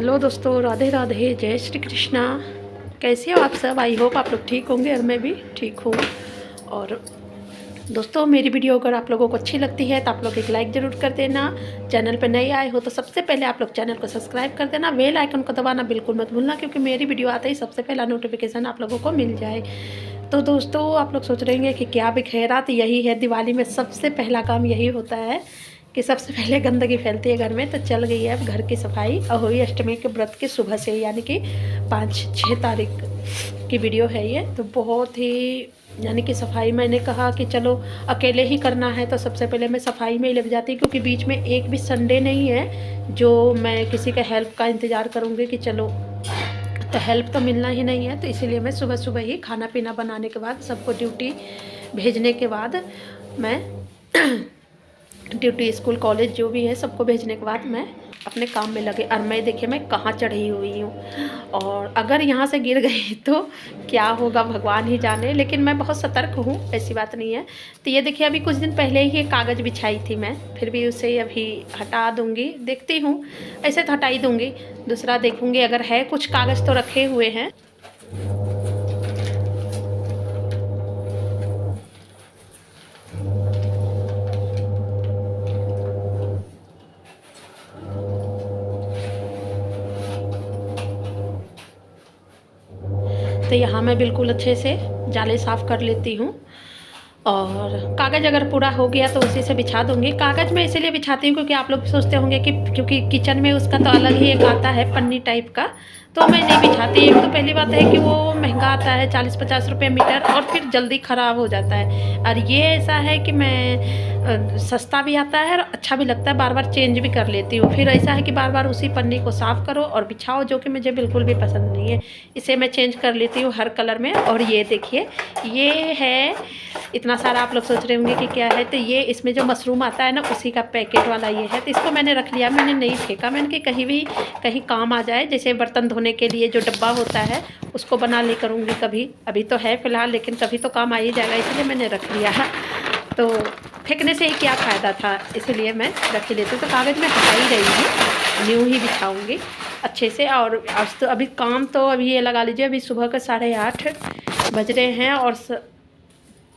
Hello दोस्तों, राधे राधे, जय श्री कृष्णा। कैसे हो आप सब? आई होप आप लोग ठीक होंगे और मैं भी ठीक हूँ। और दोस्तों, मेरी वीडियो अगर आप लोगों को अच्छी लगती है तो आप लोग एक लाइक ज़रूर कर देना। चैनल पर नए आए हो तो सबसे पहले आप लोग चैनल को सब्सक्राइब कर देना, बेल आइकन को दबाना बिल्कुल मत भूलना, क्योंकि मेरी वीडियो आते ही सबसे पहला नोटिफिकेशन आप लोगों को मिल जाए। तो दोस्तों, आप लोग सोच रहे हैं कि क्या बिखेरा, तो यही है, दिवाली में सबसे पहला काम यही होता है कि सबसे पहले गंदगी फैलती है घर में। तो चल गई है अब घर की सफाई। अहोई अष्टमी के व्रत की सुबह से, यानी कि 5-6 तारीख की वीडियो है ये। तो बहुत ही यानी कि सफाई, मैंने कहा कि चलो अकेले ही करना है तो सबसे पहले मैं सफाई में ही लग जाती, क्योंकि बीच में एक भी संडे नहीं है जो मैं किसी का हेल्प का इंतज़ार करूँगी कि चलो, तो हेल्प तो मिलना ही नहीं है। तो इसीलिए मैं सुबह सुबह ही खाना पीना बनाने के बाद, सबको ड्यूटी भेजने के बाद, मैं ड्यूटी, स्कूल, कॉलेज जो भी है सबको भेजने के बाद मैं अपने काम में लगे। और मैं देखिए मैं कहाँ चढ़ी हुई हूँ, और अगर यहाँ से गिर गई तो क्या होगा भगवान ही जाने। लेकिन मैं बहुत सतर्क हूँ, ऐसी बात नहीं है। तो ये देखिए, अभी कुछ दिन पहले ही कागज़ बिछाई थी मैं, फिर भी उसे अभी हटा दूँगी, देखती हूँ। ऐसे तो हटा ही दूँगी, दूसरा देखूँगी अगर है कुछ कागज़ तो रखे हुए हैं। तो यहाँ मैं बिल्कुल अच्छे से जाले साफ़ कर लेती हूँ। और कागज़ अगर पूरा हो गया तो उसी से बिछा दूँगी। कागज़ मैं इसीलिए बिछाती हूँ क्योंकि आप लोग सोचते होंगे कि क्योंकि किचन में उसका तो अलग ही एक आता है पन्नी टाइप का, तो मैं नहीं बिछाती। एक तो पहली बात है कि वो महंगा आता है, 40-50 रुपये मीटर, और फिर जल्दी ख़राब हो जाता है। और ये ऐसा है कि मैं सस्ता भी आता है और अच्छा भी लगता है, बार बार चेंज भी कर लेती हूँ। फिर ऐसा है कि बार बार उसी पन्नी को साफ़ करो और बिछाओ, जो कि मुझे बिल्कुल भी पसंद नहीं है। इसे मैं चेंज कर लेती हूँ हर कलर में। और ये देखिए, ये है इतना सारा, आप लोग सोच रहे होंगे कि क्या है, तो ये इसमें जो मशरूम आता है ना, उसी का पैकेट वाला ये है। तो इसको मैंने रख लिया, मैंने नहीं फेंका, मैंने कि कहीं काम आ जाए। जैसे बर्तन धोने के लिए जो डब्बा होता है उसको बना ले करूँगी कभी, अभी तो है फ़िलहाल, लेकिन कभी तो काम आ ही जाएगा, इसलिए मैंने रख लिया है। तो फेंकने से ही क्या फ़ायदा था, इसलिए मैं रख ही लेती हूँ। तो कागज़ में हटा ही रही हूँ, न्यू ही बिछाऊँगी अच्छे से। और आज तो अभी काम तो अभी ये लगा लीजिए, अभी सुबह के 8:30 बज रहे हैं और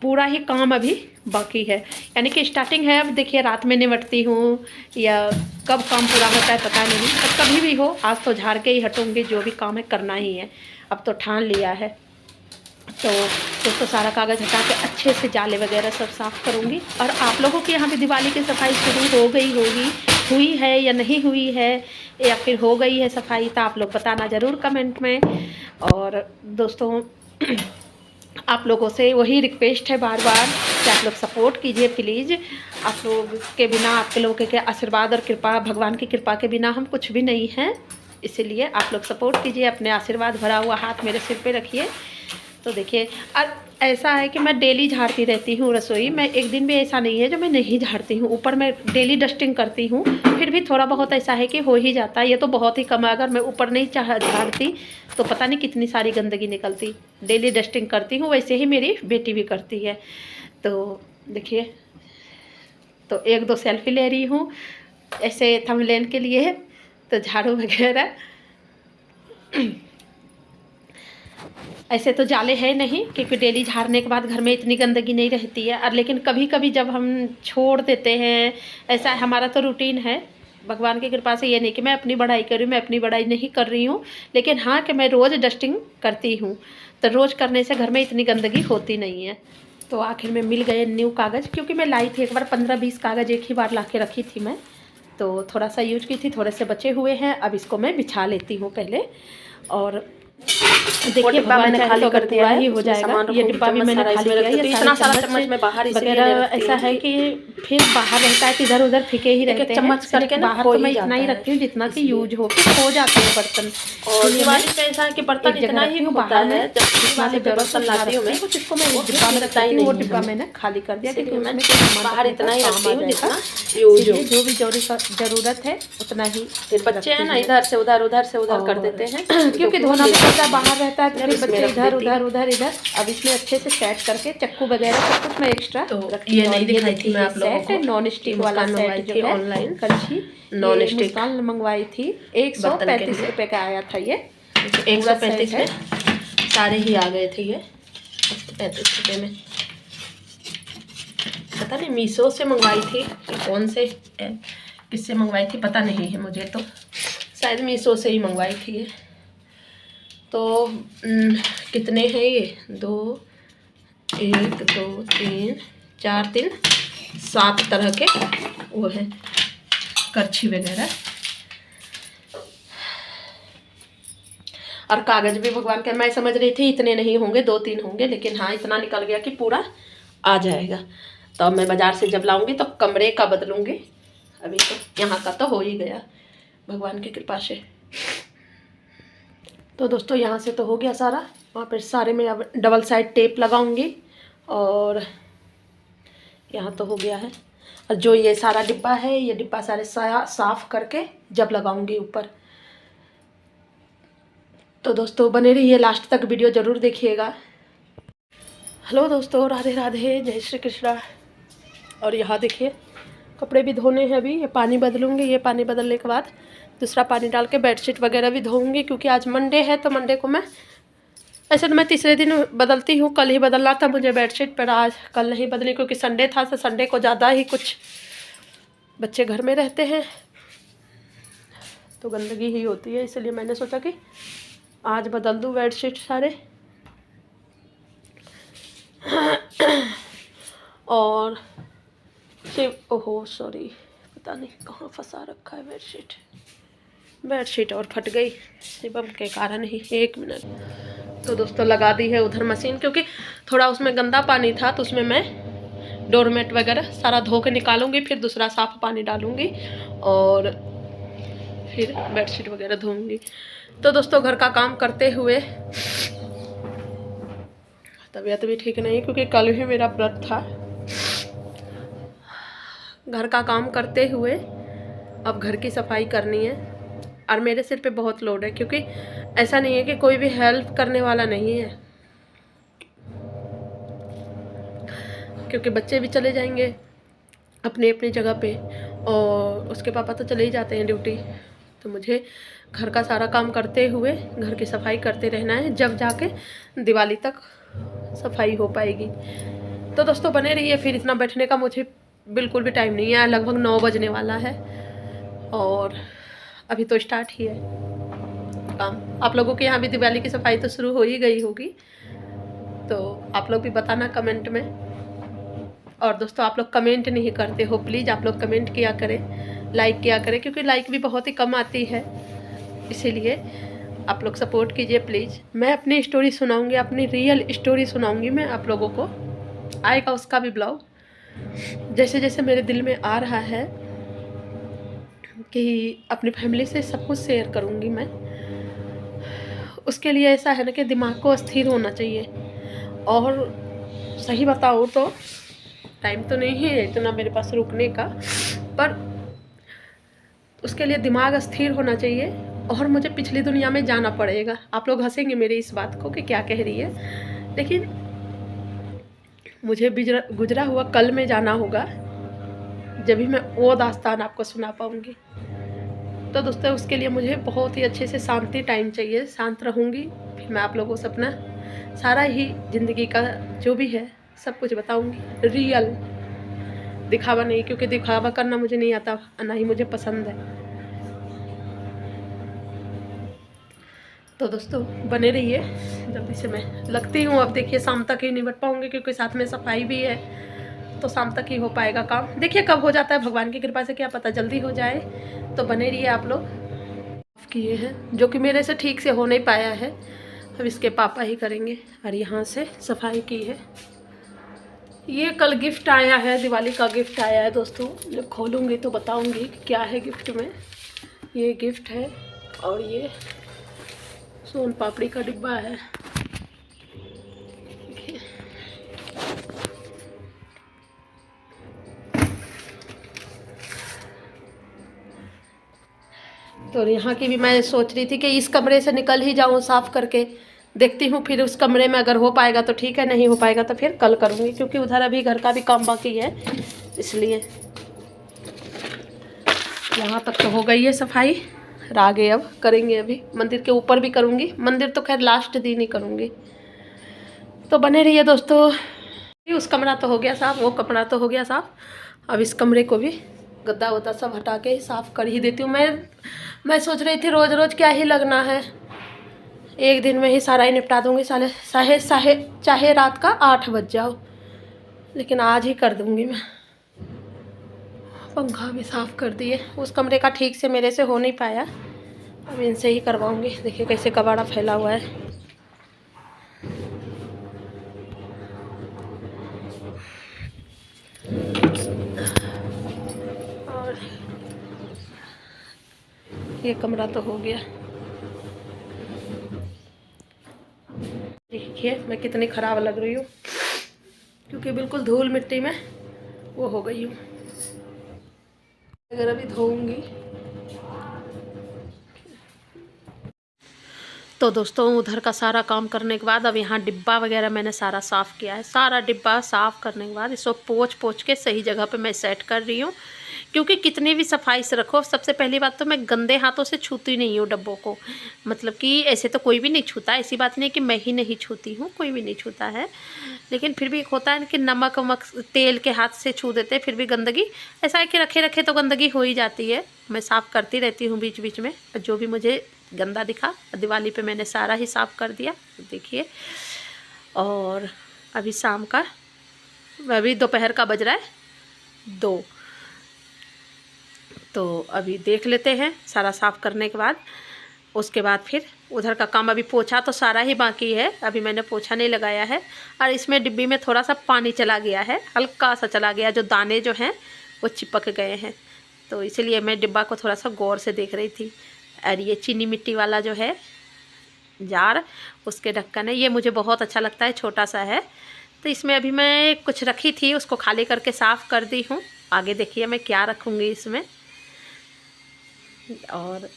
पूरा ही काम अभी बाकी है, यानी कि स्टार्टिंग है। अब देखिए, रात में निपटती हूँ या कब काम पूरा होता है पता नहीं, तो कभी भी हो, आज तो झाड़ के ही हटूँगी, जो भी काम है करना ही है, अब तो ठान लिया है। तो दोस्तों, सारा कागज़ हटा के अच्छे से जाले वगैरह सब साफ़ करूँगी। और आप लोगों के यहाँ भी दिवाली की सफाई शुरू हो गई होगी, हुई है या नहीं हुई है, या फिर हो गई है सफाई, तो आप लोग बताना ज़रूर कमेंट में। और दोस्तों, आप लोगों से वही रिक्वेस्ट है बार बार कि आप लोग सपोर्ट कीजिए प्लीज़। आप लोग के बिना, आपके लोगों के आशीर्वाद और कृपा, भगवान की कृपा के बिना हम कुछ भी नहीं हैं। इसीलिए आप लोग सपोर्ट कीजिए, अपने आशीर्वाद भरा हुआ हाथ मेरे सिर पे रखिए। तो देखिए, और ऐसा है कि मैं डेली झाड़ती रहती हूँ रसोई में, एक दिन भी ऐसा नहीं है जो मैं नहीं झाड़ती हूँ। ऊपर मैं डेली डस्टिंग करती हूँ, फिर भी थोड़ा बहुत ऐसा है कि हो ही जाता है। ये तो बहुत ही कम है, अगर मैं ऊपर नहीं झाड़ती तो पता नहीं कितनी सारी गंदगी निकलती। डेली डस्टिंग करती हूँ, वैसे ही मेरी बेटी भी करती है। तो देखिए, तो 1-2 सेल्फी ले रही हूँ ऐसे थंबनेल के लिए। तो झाड़ू वगैरह ऐसे तो जाले है नहीं, क्योंकि डेली झाड़ने के बाद घर में इतनी गंदगी नहीं रहती है। और लेकिन कभी कभी जब हम छोड़ देते हैं, ऐसा हमारा तो रूटीन है, भगवान की कृपा से। ये नहीं कि मैं अपनी बड़ाई कर रही हूँ, मैं अपनी बड़ाई नहीं कर रही हूँ, लेकिन हाँ कि मैं रोज़ डस्टिंग करती हूँ। तो रोज़ करने से घर में इतनी गंदगी होती नहीं है। तो आखिर में मिल गए न्यू कागज़, क्योंकि मैं लाई थी एक बार 15-20 कागज़ एक ही बार ला के रखी थी मैं, तो थोड़ा सा यूज की थी, थोड़े से बचे हुए हैं। अब इसको मैं बिछा लेती हूँ पहले। और देखिए, डिब्बा मैंने खाली कर दिया ही हो जाएगा। ये डिब्बा भी मैंने खाली किया है। ये इतना सारा चम्मच में बाहर वगैरह ऐसा है कि फिर बाहर रहता है कि इधर उधर फिके ही रहते हैं। चम्मच करके बाहर तो मैं इतना ही रखती हूँ जितना कि यूज हो, फिर हो जाते हैं बर्तन। और दिवाली में ऐसा है कि बर्तन इतना ही बाहर में जब बर्तन लाती हूँ मैं, कुछ इसको मैं डिब्बा में रखती हूँ। वो डिब्बा मैंने खाली कर दिया, क्योंकि मैं बाहर इतना ही रखती हूँ जितना यूज हो, जो भी ज़रूरत है उतना ही। बच्चे हैं ना, इधर से उधर, उधर से उधर कर देते हैं, क्योंकि धोना भी पड़ता है बाहर रहता है तो फिर बच्चे इधर उधर उधर इधर। अब इसमें अच्छे से सेट करके चक्कू वगैरह सब कुछ मैं एक्स्ट्रा तो ये नहीं दिखाई थी मैं आप लोगों को, नॉन स्टिक वाला सेट जो है ऑनलाइन कलछी नॉन स्टिक मुस्कान मंगवाई थी। 135 रुपये का आया था ये। 135 में सारे ही आ गए थे ये 135 रुपये में। पता नहीं मीशो से मंगवाई थी कि कौन से किससे मंगवाई थी पता नहीं है मुझे, तो शायद मीशो से ही मंगवाई थी ये। तो कितने हैं ये 2 1 2 3 4 3 7 तरह के वो है करछी वगैरह। और कागज़ भी भगवान के, मैं समझ रही थी इतने नहीं होंगे 2-3 होंगे, लेकिन हाँ इतना निकल गया कि पूरा आ जाएगा। तो अब मैं बाज़ार से जब लाऊंगी तो कमरे का बदलूंगी, अभी तो यहाँ का तो हो ही गया भगवान की कृपा से। तो दोस्तों यहाँ से तो हो गया सारा, वहाँ पर सारे में अब डबल साइड टेप लगाऊंगी और यहाँ तो हो गया है। और जो ये सारा डिब्बा है ये डिब्बा सारे साफ करके जब लगाऊंगी ऊपर। तो दोस्तों बने रहिए लास्ट तक, वीडियो ज़रूर देखिएगा। हेलो दोस्तों, राधे राधे, जय श्री कृष्णा। और यहाँ देखिए कपड़े भी धोने हैं, अभी ये पानी बदलूँगी। ये पानी बदलने के बाद दूसरा पानी डाल के बेडशीट वगैरह भी धोऊंगी, क्योंकि आज मंडे है तो मंडे को मैं, ऐसे तो मैं तीसरे दिन बदलती हूँ। कल ही बदलना था मुझे बेडशीट, पर आज कल नहीं बदली क्योंकि संडे था। तो संडे को ज़्यादा ही कुछ बच्चे घर में रहते हैं तो गंदगी ही होती है, इसलिए मैंने सोचा कि आज बदल दूँ बेडशीट सारे। और सिर्फ ओहो सॉरी, पता नहीं कहाँ फंसा रखा है बेडशीट और फट गई शिवम के कारण ही। 1 मिनट। तो दोस्तों लगा दी है उधर मशीन, क्योंकि थोड़ा उसमें गंदा पानी था तो उसमें मैं डोरमेट वगैरह सारा धो के निकालूंगी, फिर दूसरा साफ पानी डालूंगी और फिर बेडशीट वगैरह धोऊंगी। तो दोस्तों घर का काम करते हुए, तबीयत भी ठीक नहीं क्योंकि कल ही मेरा व्रत था। घर का काम करते हुए अब घर की सफाई करनी है और मेरे सिर पे बहुत लोड है, क्योंकि ऐसा नहीं है कि कोई भी हेल्प करने वाला नहीं है, क्योंकि बच्चे भी चले जाएंगे अपनी अपनी जगह पे और उसके पापा तो चले ही जाते हैं ड्यूटी। तो मुझे घर का सारा काम करते हुए घर की सफाई करते रहना है, जब जाके दिवाली तक सफाई हो पाएगी। तो दोस्तों बने रहिए, फिर इतना बैठने का मुझे बिल्कुल भी टाइम नहीं है। लगभग 9 बजने वाला है और अभी तो स्टार्ट ही है काम। आप लोगों के यहाँ भी दिवाली की सफाई तो शुरू हो ही गई होगी, तो आप लोग भी बताना कमेंट में। और दोस्तों आप लोग कमेंट नहीं करते हो, प्लीज़ आप लोग कमेंट किया करें, लाइक किया करें, क्योंकि लाइक भी बहुत ही कम आती है, इसीलिए आप लोग सपोर्ट कीजिए प्लीज़। मैं अपनी स्टोरी सुनाऊंगी, अपनी रियल स्टोरी सुनाऊंगी मैं आप लोगों को, आएगा उसका भी ब्लॉग जैसे जैसे मेरे दिल में आ रहा है कि अपनी फैमिली से सब कुछ शेयर करूंगी मैं। उसके लिए ऐसा है ना कि दिमाग को स्थिर होना चाहिए, और सही बताओ तो टाइम तो नहीं है इतना मेरे पास रुकने का, पर उसके लिए दिमाग स्थिर होना चाहिए और मुझे पिछली दुनिया में जाना पड़ेगा। आप लोग हंसेंगे मेरी इस बात को कि क्या कह रही है, लेकिन मुझे गुजरा हुआ कल में जाना होगा, जब भी मैं वो दास्तान आपको सुना पाऊँगी। तो दोस्तों उसके लिए मुझे बहुत ही अच्छे से शांति टाइम चाहिए, शांत रहूँगी, फिर मैं आप लोगों को अपना सारा ही ज़िंदगी का जो भी है सब कुछ बताऊँगी, रियल, दिखावा नहीं, क्योंकि दिखावा करना मुझे नहीं आता, ना ही मुझे पसंद है। तो दोस्तों बने रहिए, जल्दी से मैं लगती हूँ। अब देखिए शाम तक ही निपट पाऊँगी, क्योंकि साथ में सफाई भी है, तो शाम तक ही हो पाएगा काम। देखिए कब हो जाता है, भगवान की कृपा से क्या पता जल्दी हो जाए। तो बने रहिए आप लोग। किए हैं जो कि मेरे से ठीक से हो नहीं पाया है, अब इसके पापा ही करेंगे। और यहाँ से सफाई की है। ये कल गिफ्ट आया है, दिवाली का गिफ्ट आया है दोस्तों, जब खोलूँगी तो बताऊँगी क्या है गिफ्ट में। ये गिफ्ट है और ये सोन पापड़ी का डिब्बा है। तो यहाँ की भी मैं सोच रही थी कि इस कमरे से निकल ही जाऊँ साफ़ करके, देखती हूँ फिर उस कमरे में अगर हो पाएगा तो ठीक है, नहीं हो पाएगा तो फिर कल करूँगी, क्योंकि उधर अभी घर का भी काम बाकी है, इसलिए। यहाँ तक तो हो गई है सफाई, आगे अब करेंगे, अभी मंदिर के ऊपर भी करूँगी। मंदिर तो खैर लास्ट दिन ही करूँगी। तो बने रहिए दोस्तों। उस कमरा तो हो गया साफ, वो कमरा तो हो गया साफ, अब इस कमरे को भी गद्दा वद्दा सब हटा के साफ़ कर ही देती हूँ। मैं सोच रही थी रोज़ रोज़ क्या ही लगना है, एक दिन में ही सारा ही निपटा दूँगी, चाहे रात का 8 बज जाओ, लेकिन आज ही कर दूँगी मैं। पंखा भी साफ़ कर दिए, उस कमरे का ठीक से मेरे से हो नहीं पाया, अब इनसे ही करवाऊँगी। देखिए कैसे कबाड़ा फैला हुआ है। और ये कमरा तो हो गया। देखिए मैं कितनी ख़राब लग रही हूँ, क्योंकि बिल्कुल धूल मिट्टी में वो हो गई हूँ। अगर अभी धोऊंगी तो दोस्तों उधर का सारा काम करने के बाद अब यहाँ डिब्बा वगैरह मैंने सारा साफ़ किया है। सारा डिब्बा साफ़ करने के बाद इसको पोंछ के सही जगह पे मैं सेट कर रही हूँ, क्योंकि कितनी भी सफाई से रखो, सबसे पहली बात तो मैं गंदे हाथों से छूती नहीं हूँ डब्बों को। मतलब कि ऐसे तो कोई भी नहीं छूता, ऐसी बात नहीं कि मैं ही नहीं छूती हूँ, कोई भी नहीं छूता है, लेकिन फिर भी एक होता है कि नमक वमक तेल के हाथ से छू देते, फिर भी गंदगी, ऐसा है कि रखे रखे तो गंदगी हो ही जाती है। मैं साफ़ करती रहती हूँ बीच बीच में, जो भी मुझे गंदा दिखा। दिवाली पे मैंने सारा ही साफ़ कर दिया, देखिए। और अभी शाम का, अभी दोपहर का बज रहा है 2, तो अभी देख लेते हैं सारा साफ़ करने के बाद। उसके बाद फिर उधर का काम, अभी पोछा तो सारा ही बाकी है, अभी मैंने पोछा नहीं लगाया है। और इसमें डिब्बी में थोड़ा सा पानी चला गया है, हल्का सा चला गया, जो दाने जो हैं वो चिपक गए हैं, तो इसलिए मैं डिब्बा को थोड़ा सा गौर से देख रही थी। और ये चीनी मिट्टी वाला जो है जार, उसके ढक्कन है, ये मुझे बहुत अच्छा लगता है, छोटा सा है। तो इसमें अभी मैं कुछ रखी थी, उसको खाली करके साफ़ कर दी हूँ। आगे देखिए मैं क्या रखूँगी इसमें। और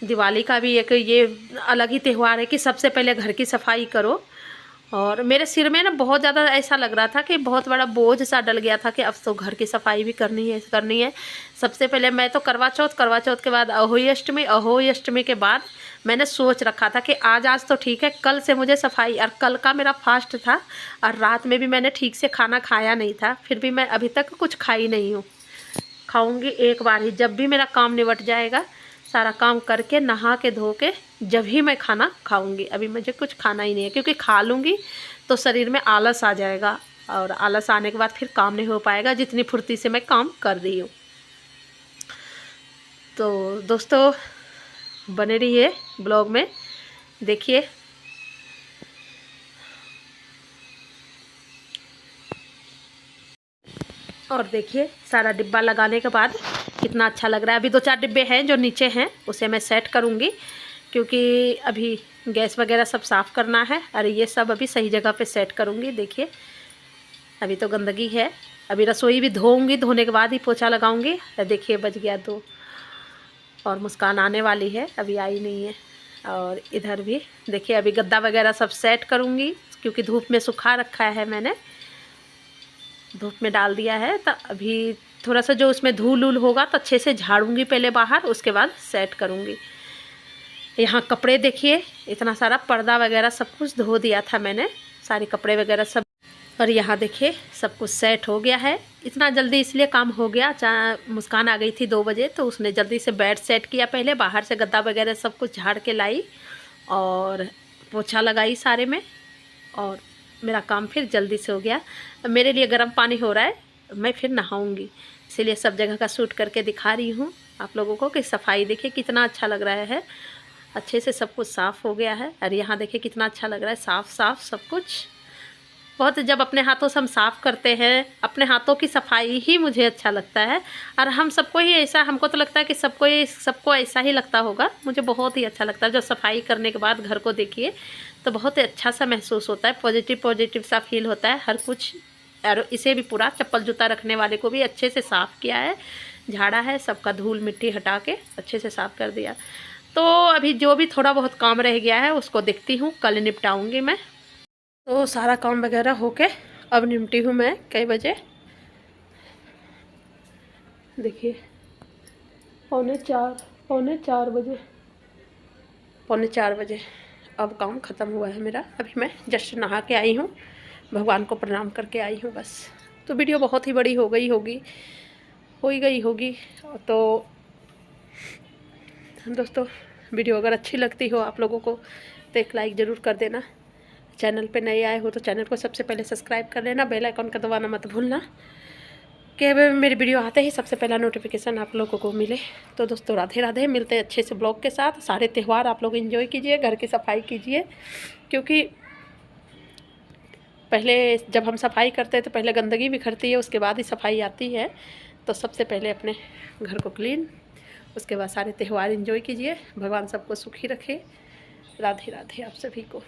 दिवाली का भी एक ये अलग ही त्यौहार है कि सबसे पहले घर की सफाई करो। और मेरे सिर में ना बहुत ज़्यादा ऐसा लग रहा था कि बहुत बड़ा बोझ सा डल गया था कि अब तो घर की सफाई भी करनी है। सबसे पहले मैं तो करवा चौथ के बाद अहोई अष्टमी के बाद मैंने सोच रखा था कि आज तो ठीक है, कल से मुझे सफाई। और कल का मेरा फास्ट था, और रात में भी मैंने ठीक से खाना खाया नहीं था, फिर भी मैं अभी तक कुछ खाई नहीं हूँ। खाऊंगी एक बार ही, जब भी मेरा काम निपट जाएगा, सारा काम करके नहा के धो के जब ही मैं खाना खाऊंगी। अभी मुझे कुछ खाना ही नहीं है, क्योंकि खा लूँगी तो शरीर में आलस आ जाएगा, और आलस आने के बाद फिर काम नहीं हो पाएगा, जितनी फुर्ती से मैं काम कर रही हूँ। तो दोस्तों बने रहिए ब्लॉग में, देखिए। और देखिए सारा डिब्बा लगाने के बाद कितना अच्छा लग रहा है। अभी 2-4 डिब्बे हैं जो नीचे हैं, उसे मैं सेट करूँगी, क्योंकि अभी गैस वगैरह सब साफ़ करना है। और ये सब अभी सही जगह पे सेट करूँगी। देखिए अभी तो गंदगी है, अभी रसोई भी धोऊँगी, धोने के बाद ही पोछा लगाऊँगी। देखिए बज गया 2, और मुस्कान आने वाली है, अभी आई नहीं है। और इधर भी देखिए अभी गद्दा वगैरह सब सेट करूँगी, क्योंकि धूप में सुखा रखा है, मैंने धूप में डाल दिया है। तो अभी थोड़ा सा जो उसमें धूल उल होगा तो अच्छे से झाड़ूंगी पहले बाहर, उसके बाद सेट करूँगी। यहाँ कपड़े देखिए, इतना सारा पर्दा वगैरह सब कुछ धो दिया था मैंने, सारे कपड़े वगैरह सब। और यहाँ देखिए सब कुछ सेट हो गया है। इतना जल्दी इसलिए काम हो गया, मुस्कान आ गई थी 2 बजे, तो उसने जल्दी से बेड सेट किया, पहले बाहर से गद्दा वगैरह सब कुछ झाड़ के लाई और पोछा लगाई सारे में, और मेरा काम फिर जल्दी से हो गया। मेरे लिए गर्म पानी हो रहा है, मैं फिर नहाऊंगी, इसीलिए सब जगह का शूट करके दिखा रही हूँ आप लोगों को कि सफाई देखिए कितना अच्छा लग रहा है, अच्छे से सब कुछ साफ़ हो गया है। और यहाँ देखिए कितना अच्छा लग रहा है, साफ़ सब कुछ। बहुत, जब अपने हाथों से हम साफ़ करते हैं, अपने हाथों की सफाई ही मुझे अच्छा लगता है। और हम सबको ही ऐसा, हमको तो लगता है कि सबको ऐसा ही लगता होगा, मुझे बहुत ही अच्छा लगता है। जब सफाई करने के बाद घर को देखिए तो बहुत ही अच्छा सा महसूस होता है, पॉजिटिव सा फील होता है हर कुछ। और इसे भी पूरा चप्पल जूता रखने वाले को भी अच्छे से साफ़ किया है, झाड़ा है, सबका धूल मिट्टी हटा के अच्छे से साफ़ कर दिया। तो अभी जो भी थोड़ा बहुत काम रह गया है उसको देखती हूँ, कल निपटाऊँगी मैं। तो सारा काम वगैरह होके अब निपटी हूँ मैं कई बजे, देखिए पौने चार बजे अब काम ख़त्म हुआ है मेरा। अभी मैं जस्ट नहा के आई हूँ, भगवान को प्रणाम करके आई हूँ बस। तो वीडियो बहुत ही बड़ी हो गई होगी। तो दोस्तों, वीडियो अगर अच्छी लगती हो आप लोगों को तो एक लाइक ज़रूर कर देना। चैनल पे नए आए हो तो चैनल को सबसे पहले सब्सक्राइब कर लेना, बेल आइकन का दबाना मत भूलना कि मेरी वीडियो आते ही सबसे पहला नोटिफिकेशन आप लोगों को मिले। तो दोस्तों, राधे राधे, मिलते हैं अच्छे से ब्लॉग के साथ। सारे त्यौहार आप लोग एंजॉय कीजिए, घर की सफाई कीजिए, क्योंकि पहले जब हम सफाई करते हैं तो पहले गंदगी बिखरती है, उसके बाद ही सफाई आती है। तो सबसे पहले अपने घर को क्लीन, उसके बाद सारे त्यौहार एंजॉय कीजिए। भगवान सबको सुखी रखे। राधे राधे आप सभी को।